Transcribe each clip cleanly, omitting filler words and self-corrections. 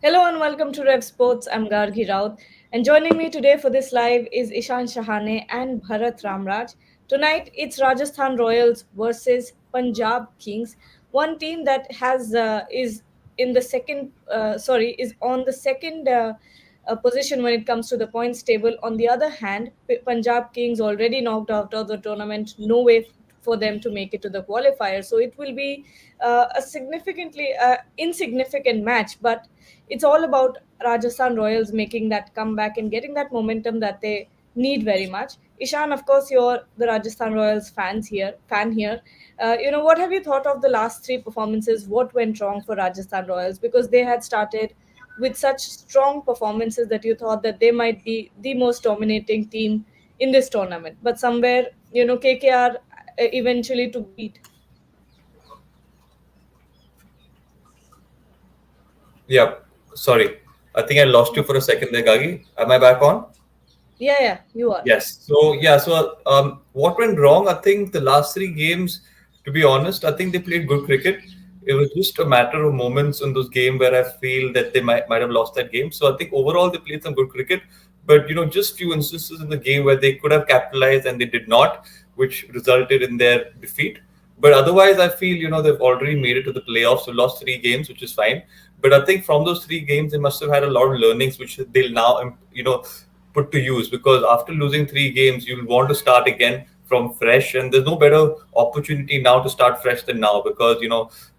Hello and welcome to Rev Sports. I'm Gargi Raut. And joining me today for this live is Ishan Shahane and Bharat Ramraj. Tonight it's Rajasthan Royals versus Punjab Kings, one team that has is in the second is on the second position when it comes to the points table. On the other hand, Punjab Kings already knocked out of the tournament. No way for them to make it to the qualifier. So it will be a significantly insignificant match, but it's all about Rajasthan Royals making that comeback and getting that momentum that they need very much. Ishan, of course, you're the Rajasthan Royals fan here. What have you thought of the last three performances? What went wrong for Rajasthan Royals? Because they had started with such strong performances that you thought that they might be the most dominating team in this tournament. But somewhere, KKR eventually took beat. Yeah, sorry. I think I lost you for a second there, Gagi. Am I back on? Yeah, you are. Yes. What went wrong? I think the last three games, to be honest, I think they played good cricket. It was just a matter of moments in those games where I feel that they might have lost that game. So I think overall they played some good cricket, but just few instances in the game where they could have capitalized and they did not, which resulted in their defeat. But otherwise, I feel they've already made it to the playoffs. They lost three games, which is fine. But I think from those three games, they must have had a lot of learnings, which they'll now put to use, because after losing three games, you'll want to start again from fresh, and there's no better opportunity now to start fresh than now, because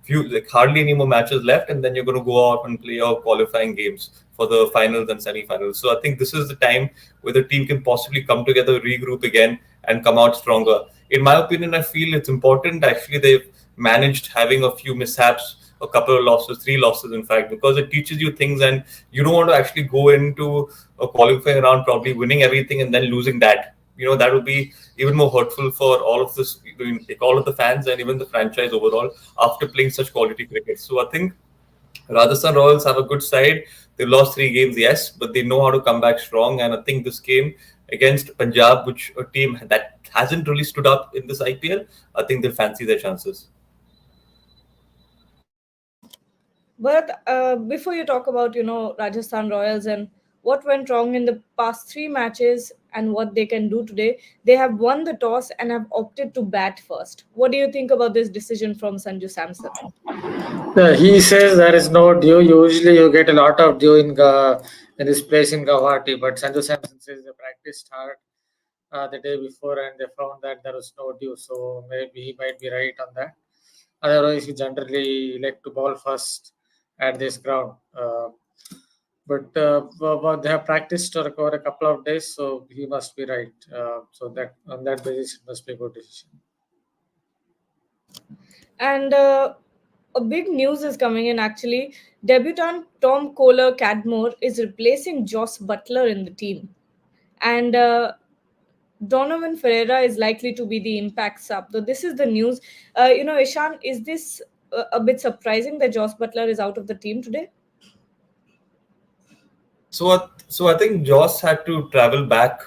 few like hardly any more matches left, and then you're going to go out and play your qualifying games for the finals and semi-finals. So I think this is the time where the team can possibly come together, regroup again, and come out stronger. In my opinion, I feel it's important. Actually, they've managed having a few mishaps, a couple of losses, three losses, in fact, because it teaches you things, and you don't want to actually go into a qualifying round probably winning everything and then losing that. That would be even more hurtful for all of this, like all of the fans and even the franchise overall after playing such quality cricket. So I think Rajasthan Royals have a good side. They lost three games, yes, but they know how to come back strong. And I think this game against Punjab, which a team that hasn't really stood up in this IPL, I think they'll fancy their chances. But before you talk about, Rajasthan Royals and what went wrong in the past three matches and what they can do today, they have won the toss and have opted to bat first. What do you think about this decision from Sanju Samson? He says there is no dew. Usually, you get a lot of dew in this place in Guwahati, but Sanju Samson says they practiced hard the day before and they found that there was no dew. So maybe he might be right on that. Otherwise, he generally like to bowl first at this ground. But they have practiced for a couple of days, so he must be right. So that on that basis, it must be a good decision. And a big news is coming in actually. Debutant Tom Kohler Cadmore is replacing Joss Butler in the team. And Donovan Ferreira is likely to be the impact sub. So this is the news. Ishan, is this a bit surprising that Joss Butler is out of the team today? So I think Joss had to travel back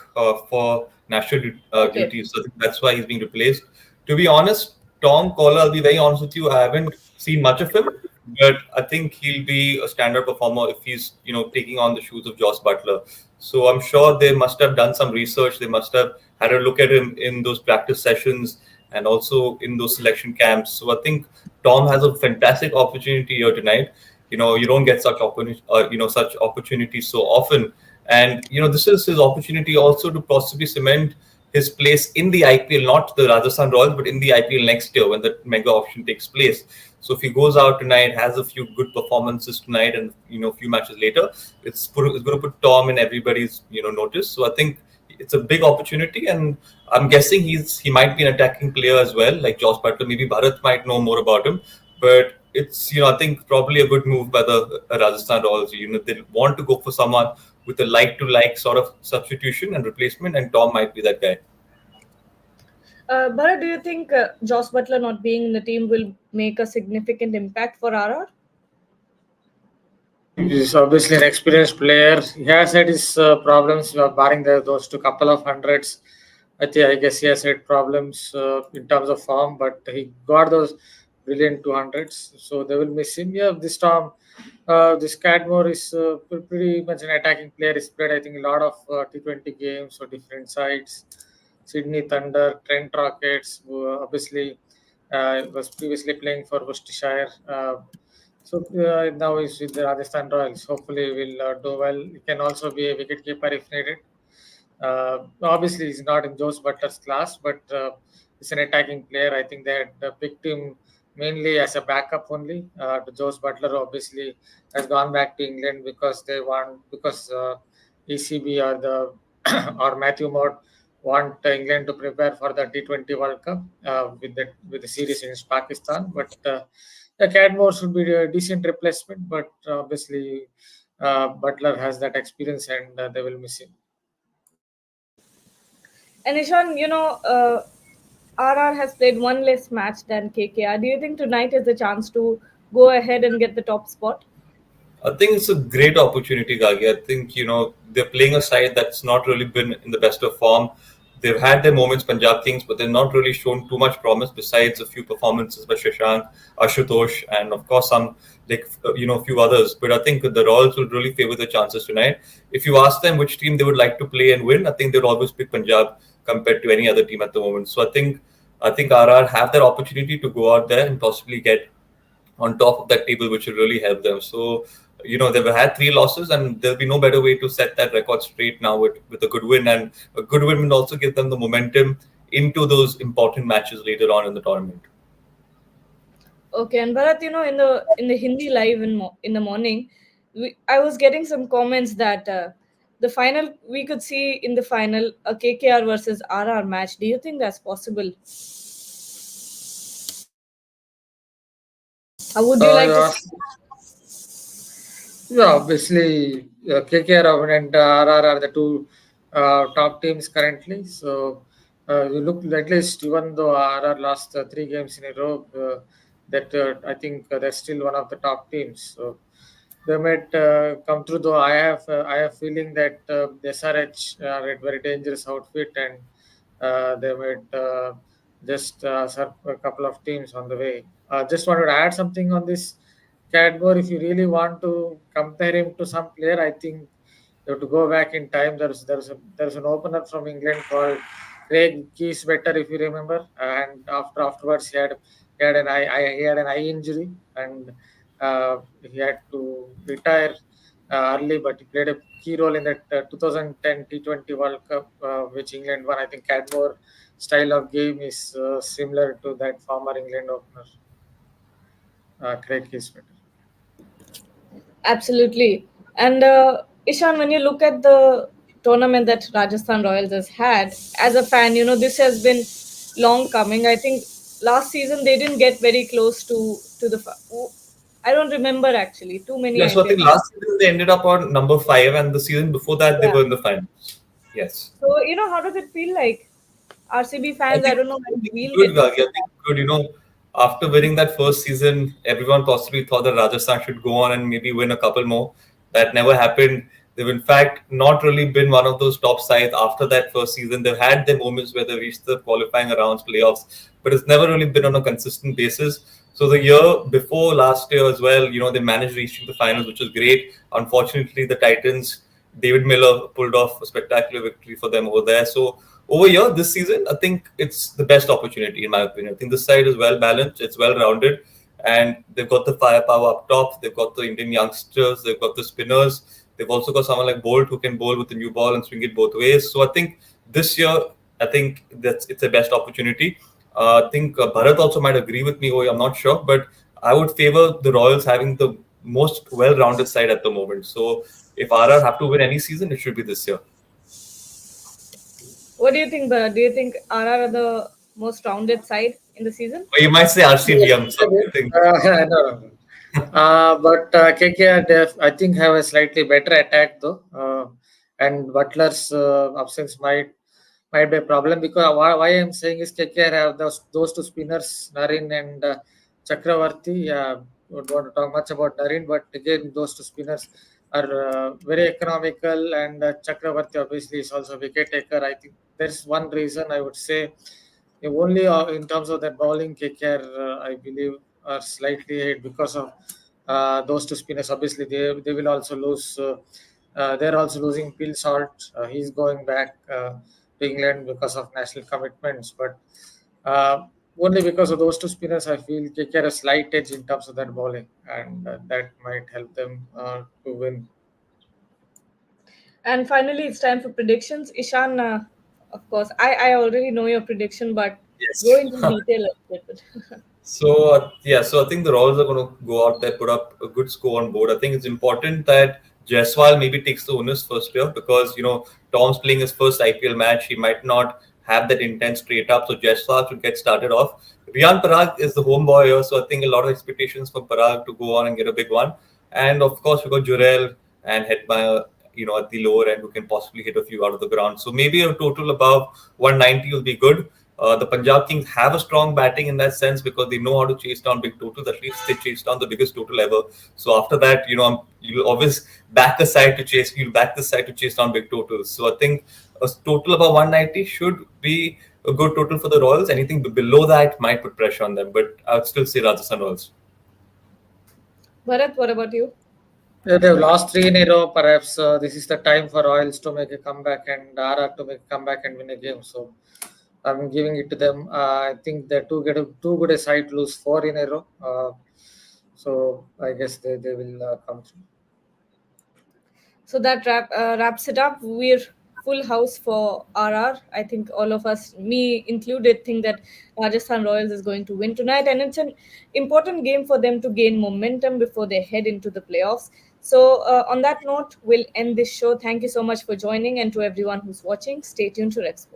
for national Okay. duties. So I think that's why he's being replaced. To be honest, Tom Kohler, I'll be very honest with you, I haven't seen much of him, but I think he'll be a standard performer if he's taking on the shoes of Joss Butler. So I'm sure they must have done some research. They must have had a look at him in those practice sessions and also in those selection camps. So I think Tom has a fantastic opportunity here tonight. You don't get such such opportunities so often, and this is his opportunity also to possibly cement his place in the IPL, not the Rajasthan Royals, but in the IPL next year when the mega auction takes place. So if he goes out tonight, has a few good performances tonight, and a few matches later, it's going to put Tom in everybody's notice. So I think it's a big opportunity, and I'm guessing he might be an attacking player as well, like Josh Butler. Maybe Bharat might know more about him, but it's I think probably a good move by the Rajasthan Royals. They want to go for someone with a like to like sort of substitution and replacement, and Tom might be that guy. Bharat, do you think Joss Butler not being in the team will make a significant impact for RR? He's obviously an experienced player. He has had his problems, barring those two couple of hundreds. I guess he has had problems in terms of form, but he got those brilliant 200s. So they will miss him. Yeah, this time This Cadmore is pretty much an attacking player. He's played, I think, a lot of T20 games for different sides. Sydney Thunder, Trent Rockets, who obviously was previously playing for Worcestershire. So now he's with the Rajasthan Royals. Hopefully, will do well. He can also be a wicketkeeper if needed. Obviously, he's not in Jose Butler's class, but he's an attacking player. I think they had picked him mainly as a backup only. To Jose Butler, obviously, has gone back to England because they want because ECB or the or Matthew Mott want England to prepare for the T20 World Cup with the series against Pakistan. But the Cadmore should be a decent replacement, but obviously Butler has that experience and they will miss him. And Ishan, RR has played one less match than KKR. Do you think tonight is the chance to go ahead and get the top spot? I think it's a great opportunity, Gagi. I think, they're playing a side that's not really been in the best of form. They've had their moments, Punjab Kings, but they've not really shown too much promise besides a few performances by Shashank, Ashutosh, and of course some, a few others. But I think the Royals will really favor their chances tonight. If you ask them which team they would like to play and win, I think they'll always pick Punjab compared to any other team at the moment. So I think RR have that opportunity to go out there and possibly get on top of that table, which will really help them. So, they've had three losses, and there'll be no better way to set that record straight now with a good win. And a good win will also give them the momentum into those important matches later on in the tournament. Okay, and Bharat, in the Hindi live in the morning, I was getting some comments that the final we could see in the final a KKR versus RR match. Do you think that's possible? How would you like to Yeah, see? yeah, obviously, KKR and RR are the two top teams currently. So you look at least, even though RR lost three games in a row, that I think they're still one of the top teams. So they might come through. Though I have feeling that the SRH are a very dangerous outfit, and they might just serve a couple of teams on the way. Just wanted to add something on this Cadmore. If you really want to compare him to some player, I think you have to go back in time. There's an opener from England called Craig Keysbetter, if you remember, and afterwards he had an eye injury, and he had to retire early, but he played a key role in that 2010 T20 World Cup, which England won. I think Cadmore style of game is similar to that former England opener, Craig Kismet. Absolutely. And Ishan, when you look at the tournament that Rajasthan Royals has had, as a fan, this has been long coming. I think last season they didn't get very close to the. I don't remember actually. Too many, Yeah, I so I think think. last season they ended up on number five, and the season before that they Yeah. were in the finals. Yes. So how does it feel like RCB I fans? I think, don't know I when think we'll good, get to Gagi. see I think good. After winning that first season, everyone possibly thought that Rajasthan should go on and maybe win a couple more. That never happened. They've in fact not really been one of those top sides after that first season. They've had their moments where they reached the qualifying rounds, playoffs, but it's never really been on a consistent basis. So the year before last year as well, they managed reaching the finals, which was great. Unfortunately, the Titans, David Miller pulled off a spectacular victory for them over there. So over here this season, I think it's the best opportunity in my opinion. I think this side is well balanced, it's well rounded, and they've got the firepower up top. They've got the Indian youngsters, they've got the spinners. They've also got someone like Bolt who can bowl with the new ball and swing it both ways. So I think this year, I think that's it's the best opportunity. I think Bharat also might agree with me. I'm not sure, but I would favor the Royals having the most well-rounded side at the moment. So if RR have to win any season, it should be this year. What do you think, Bharat? Do you think RR are the most rounded side in the season? Or you might say RCB. I'm sorry. I think No, no, no. But KKR, I think, have a slightly better attack though, and Butler's absence might be a problem because why I'm saying is KKR have those two spinners, Narin and Chakravarti. Don't want to talk much about Narin, but again, those two spinners are very economical, and Chakravarti obviously is also a wicket taker. I think there's one reason I would say. Only in terms of that bowling, KKR, I believe, are slightly ahead because of those two spinners, obviously they will also lose. They're also losing Phil Salt. He's going back to England because of national commitments, but uh, only because of those two spinners, I feel they carry a slight edge in terms of that bowling, and that might help them to win. And finally, it's time for predictions. Ishan, of course, I already know your prediction, but go Yes. into detail a little bit. So I think the Royals are going to go out there, put up a good score on board. I think it's important that Jaiswal maybe takes the onus first here because Tom's playing his first IPL match. He might not have that intense straight up, so Jaiswal should get started off. Riyan Parag is the home boy here, so I think a lot of expectations for Parag to go on and get a big one. And of course, we got Jurel and Hetmeyer, at the lower end who can possibly hit a few out of the ground. So maybe a total above 190 will be good. The Punjab Kings have a strong batting in that sense because they know how to chase down big totals. At least they chased down the biggest total ever. So after that, you'll always back a side to chase. You'll back the side to chase down big totals. So I think a total about 190 should be a good total for the Royals. Anything below that might put pressure on them. But I'd still say Rajasthan Royals. Bharat, what about you? They've lost three in a row. Perhaps this is the time for Royals to make a comeback and RR to make a comeback and win a game. So I'm giving it to them. I think they're too good a side to lose four in a row. So I guess they will come through. So that wraps it up. We're full house for RR. I think all of us, me included, think that Rajasthan Royals is going to win tonight, and it's an important game for them to gain momentum before they head into the playoffs. So, on that note, we'll end this show. Thank you so much for joining, and to everyone who's watching, stay tuned to Red Sports.